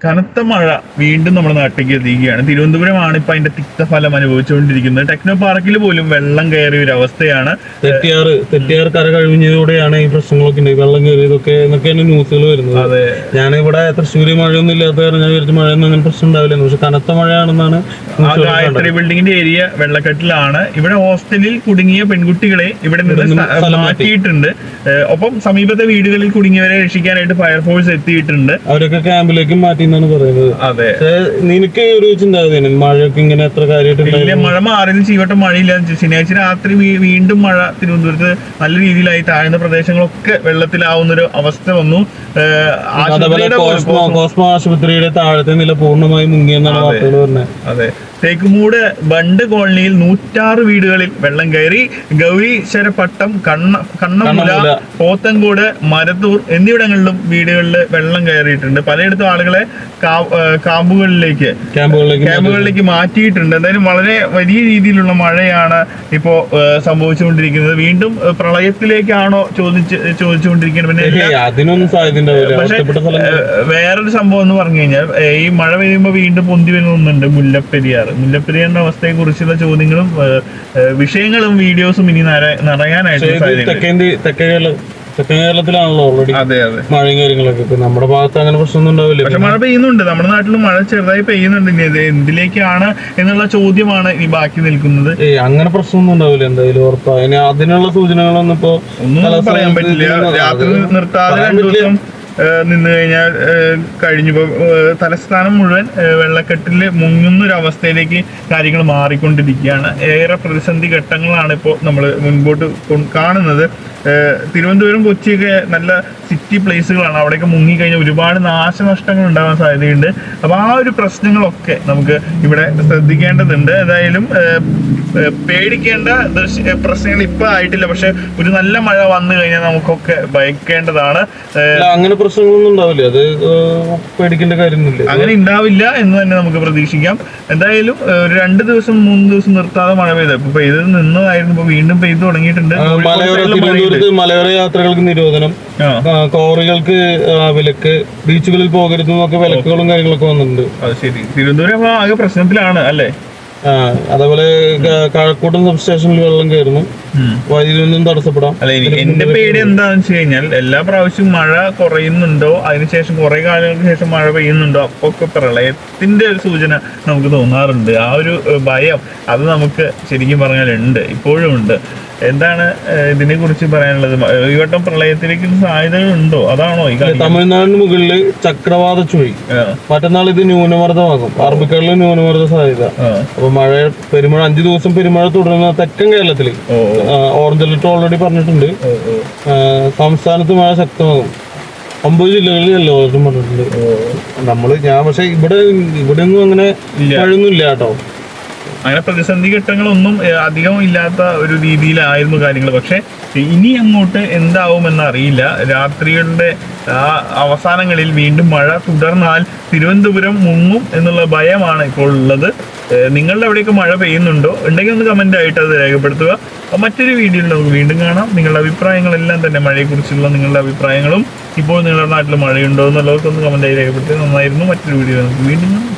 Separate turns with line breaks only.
കനത്ത മഴ വീണ്ടും നമ്മുടെ നാട്ടിലേക്ക് എത്തിക്കുകയാണ്. തിരുവനന്തപുരമാണ് ഇപ്പൊ അതിന്റെ തിക്തഫലം അനുഭവിച്ചുകൊണ്ടിരിക്കുന്നത്. ടെക്നോ പാർക്കിൽ പോലും വെള്ളം കയറിയ ഒരു അവസ്ഥയാണ്.
തെറ്റിയാർ കര കഴിഞ്ഞതോടെയാണ് ഈ പ്രശ്നങ്ങളൊക്കെ ഉണ്ട്, വെള്ളം കയറിയതൊക്കെ എന്നൊക്കെയാണ് ന്യൂസുകൾ വരുന്നത്.
അതെ,
ഞാനിവിടെ തൃശ്ശൂര് മഴയൊന്നും ഇല്ലാത്ത കാരണം ഞാൻ വിചാരിച്ച മഴയൊന്നും അങ്ങനെ പ്രശ്നം ഉണ്ടാവില്ല, പക്ഷെ കനത്ത മഴയാണെന്നാണ്.
ആ ഗായത്രി ബിൽഡിങ്ങിന്റെ ഏരിയ വെള്ളക്കെട്ടിലാണ്. ഇവിടെ ഹോസ്റ്റലിൽ കുടുങ്ങിയ പെൺകുട്ടികളെ ഇവിടെ നിന്ന് മാറ്റിയിട്ടുണ്ട്. ഒപ്പം സമീപത്തെ വീടുകളിൽ കുടുങ്ങിയവരെ രക്ഷിക്കാനായിട്ട് ഫയർഫോഴ്സ് എത്തിയിട്ടുണ്ട്.
അവരൊക്കെ ക്യാമ്പിലേക്കും മാറ്റി എന്നാണ് പറയുന്നത്.
അതെ,
നിനക്ക് ഒരു ചിന്താഗതി മഴയൊക്കെ ഇങ്ങനെ എത്ര കാര്യമായിട്ട്
മഴ മാറിയത് ചീവട്ടം മഴയില്ല. ശനിയാഴ്ച രാത്രി വീണ്ടും മഴ തിരുവനന്തപുരത്ത് നല്ല രീതിയിലായി. താഴ്ന്ന പ്രദേശങ്ങളൊക്കെ വെള്ളത്തിലാവുന്ന ഒരു അവസ്ഥ വന്നു.
കോസ്മോ ആശുപത്രിയുടെ താഴത്തെ നില പൂർണ്ണമായി മുങ്ങിയെന്നാണ് വാർത്തകൾ പറഞ്ഞത്.
അതെ, തേക്കുമൂട് ബണ്ട് കോളനിയിൽ 106 വീടുകളിൽ വെള്ളം കയറി. ഗൗരി, ശരപട്ടം, കണ്ണമുല, പോത്തങ്കോട്, മരത്തൂർ എന്നിവിടങ്ങളിലും വീടുകളിൽ വെള്ളം കയറിയിട്ടുണ്ട്. പലയിടത്തും ആളുകളെ ക്യാമ്പുകളിലേക്ക് മാറ്റിയിട്ടുണ്ട്. എന്തായാലും വളരെ വലിയ രീതിയിലുള്ള മഴയാണ് ഇപ്പോ സംഭവിച്ചുകൊണ്ടിരിക്കുന്നത്. വീണ്ടും പ്രളയത്തിലേക്കാണോ ചോദിച്ചുകൊണ്ടിരിക്കുന്നത്. പിന്നെ
അതിനൊന്നും സാധ്യത.
പക്ഷെ വേറൊരു സംഭവം എന്ന് പറഞ്ഞു കഴിഞ്ഞാൽ ഈ മഴ പെയ്യുമ്പോൾ വീണ്ടും പൊന്തി വരുന്നുണ്ട് മുല്ലപ്പെരിയാറിന്റെ അവസ്ഥയെ കുറിച്ചുള്ള ചോദ്യങ്ങളും വിഷയങ്ങളും വീഡിയോസും ഇനി നിറയാനായിട്ട്
തെക്കൻ കേരളത്തിലാണല്ലോ ഓൾറെഡി മഴയും കാര്യങ്ങളൊക്കെ. ഇപ്പൊ നമ്മുടെ ഭാഗത്ത് അങ്ങനെ പ്രശ്നമൊന്നും ഉണ്ടാവില്ല.
പക്ഷെ മഴ പെയ്യുന്നുണ്ട്, നമ്മുടെ നാട്ടിലും മഴ ചെറുതായി പെയ്യുന്നുണ്ട്. ഇനി അത് എന്തിലേക്കാണ് എന്നുള്ള ചോദ്യമാണ് ഇനി ബാക്കി നിൽക്കുന്നത്.
അങ്ങനെ പ്രശ്നമൊന്നും ഉണ്ടാവില്ല എന്തായാലും ഉറപ്പാ. ഇനി അതിനുള്ള സൂചനകളൊന്നും ഇപ്പൊ
ഒന്നും പറയാൻ പറ്റില്ല. രാത്രി നിർത്താതെ 2 ദിവസം നിന്ന് കഴിഞ്ഞാൽ കഴിഞ്ഞിപ്പോ തലസ്ഥാനം മുഴുവൻ വെള്ളക്കെട്ടിൽ മുങ്ങുന്നൊരവസ്ഥയിലേക്ക് കാര്യങ്ങൾ മാറിക്കൊണ്ടിരിക്കുകയാണ്. ഏറെ പ്രതിസന്ധി ഘട്ടങ്ങളാണ് ഇപ്പോൾ നമ്മൾ മുൻപോട്ട് കാണുന്നത്. തിരുവനന്തപുരം, കൊച്ചിയൊക്കെ നല്ല സിറ്റി പ്ലേസുകളാണ്. അവിടെയൊക്കെ മുങ്ങിക്കഴിഞ്ഞാൽ ഒരുപാട് നാശനഷ്ടങ്ങൾ ഉണ്ടാകാൻ സാധ്യതയുണ്ട്. അപ്പോൾ ആ ഒരു പ്രശ്നങ്ങളൊക്കെ നമുക്ക് ഇവിടെ ശ്രദ്ധിക്കേണ്ടതുണ്ട്. ഏതായാലും പേടിക്കേണ്ട പ്രശ്നങ്ങൾ ഇപ്പൊ ആയിട്ടില്ല. പക്ഷെ ഒരു നല്ല മഴ വന്നു കഴിഞ്ഞാൽ നമുക്കൊക്കെ ഭയക്കേണ്ടതാണ്.
അങ്ങനെ പ്രശ്നങ്ങളൊന്നും ഉണ്ടാവില്ല, അത് പേടിക്കേണ്ട കാര്യമൊന്നുമില്ല.
അങ്ങനെ ഉണ്ടാവില്ല എന്ന് തന്നെ നമുക്ക് പ്രതീക്ഷിക്കാം. എന്തായാലും ഒരു 2 ദിവസം 3 ദിവസം നിർത്താതെ മഴ പെയ്ത് ഇപ്പൊ പെയ്തത് നിന്നതായിരുന്നു. ഇപ്പൊ വീണ്ടും പെയ്തു തുടങ്ങിയിട്ടുണ്ട്.
മലയോര യാത്രകൾക്ക് നിരോധനം, കോറികൾക്ക് വിലക്ക്, ബീച്ചുകളിൽ പോകരുത് എന്നൊക്കെ വിലക്കുകളും കാര്യങ്ങളൊക്കെ വന്നിട്ടുണ്ട്.
അത് ശരി, തിരുവനന്തപുരം ആകെ പ്രശ്നത്തിലാണ് അല്ലേ?
അതേപോലെ കഴക്കൂട്ടം സബ് സ്റ്റേഷനിൽ വെള്ളം കയറുന്നു, വൈദ്യുതിയൊന്നും തടസ്സപ്പെടാം.
അല്ല, എന്റെ പേടി എന്താണെന്ന് വെച്ച് കഴിഞ്ഞാൽ എല്ലാ പ്രാവശ്യവും മഴ കുറയുന്നുണ്ടോ, അതിനുശേഷം കുറെ കാലങ്ങൾക്ക് ശേഷം മഴ പെയ്യുന്നുണ്ടോ, അപ്പൊ ഒക്കെ പ്രളയത്തിന്റെ ഒരു സൂചന നമുക്ക് തോന്നാറുണ്ട്. ആ ഒരു ഭയം അത് നമുക്ക് ശരിക്കും പറഞ്ഞാൽ ഉണ്ട്, ഇപ്പോഴും ഉണ്ട്. എന്താണ് ഇതിനെ കുറിച്ച് പറയാനുള്ളത്? ഈ വട്ടം പ്രളയത്തിലേക്ക് സാധ്യതകളുണ്ടോ? അതാണോ ഈ
തമിഴ്നാടിന് മുകളിൽ ചക്രവാത ചുഴി, മറ്റന്നാൾ ഇത് ന്യൂനമർദ്ദമാകും. അറബിക്കടലിൽ ന്യൂനമർദ്ദ സാധ്യത. അപ്പൊ മഴ 5 ദിവസം പെരുമഴ തുടരുന്ന തെക്കൻ കേരളത്തിൽ ഓറഞ്ച് അലർട്ട് ഓൾറെഡി പറഞ്ഞിട്ടുണ്ട്. സംസ്ഥാനത്ത് മഴ ശക്തമാകും. 9 ജില്ലകളിൽ യെല്ലോ അലർട്ടും പറഞ്ഞിട്ടുണ്ട്. പക്ഷെ ഇവിടെ ഒന്നും അങ്ങനെ മഴയൊന്നും ഇല്ല കേട്ടോ.
അങ്ങനെ പ്രതിസന്ധി ഘട്ടങ്ങളൊന്നും അധികം ഇല്ലാത്ത ഒരു രീതിയിലായിരുന്നു കാര്യങ്ങൾ. പക്ഷെ ഇനി അങ്ങോട്ട് എന്താവുമെന്ന് അറിയില്ല. രാത്രികളുടെ അവസാനങ്ങളിൽ വീണ്ടും മഴ തുടർന്നാൽ തിരുവനന്തപുരം മുങ്ങും എന്നുള്ള ഭയമാണ് ഇപ്പോൾ ഉള്ളത്. നിങ്ങളുടെ എവിടെയൊക്കെ മഴ പെയ്യുന്നുണ്ടോ ഉണ്ടെങ്കിൽ ഒന്ന് കമന്റ് ആയിട്ട് അത് രേഖപ്പെടുത്തുക. മറ്റൊരു വീഡിയോയിൽ നമുക്ക് വീണ്ടും കാണാം. നിങ്ങളുടെ അഭിപ്രായങ്ങളെല്ലാം തന്നെ മഴയെക്കുറിച്ചുള്ള നിങ്ങളുടെ അഭിപ്രായങ്ങളും ഇപ്പോൾ നിങ്ങളുടെ നാട്ടിൽ മഴയുണ്ടോ എന്നുള്ളതൊക്കെ ഒന്ന് കമന്റ് ആയി രേഖപ്പെടുത്തുക. നന്നായിരുന്നു. മറ്റൊരു വീഡിയോ നമുക്ക് വീണ്ടും കാണാം.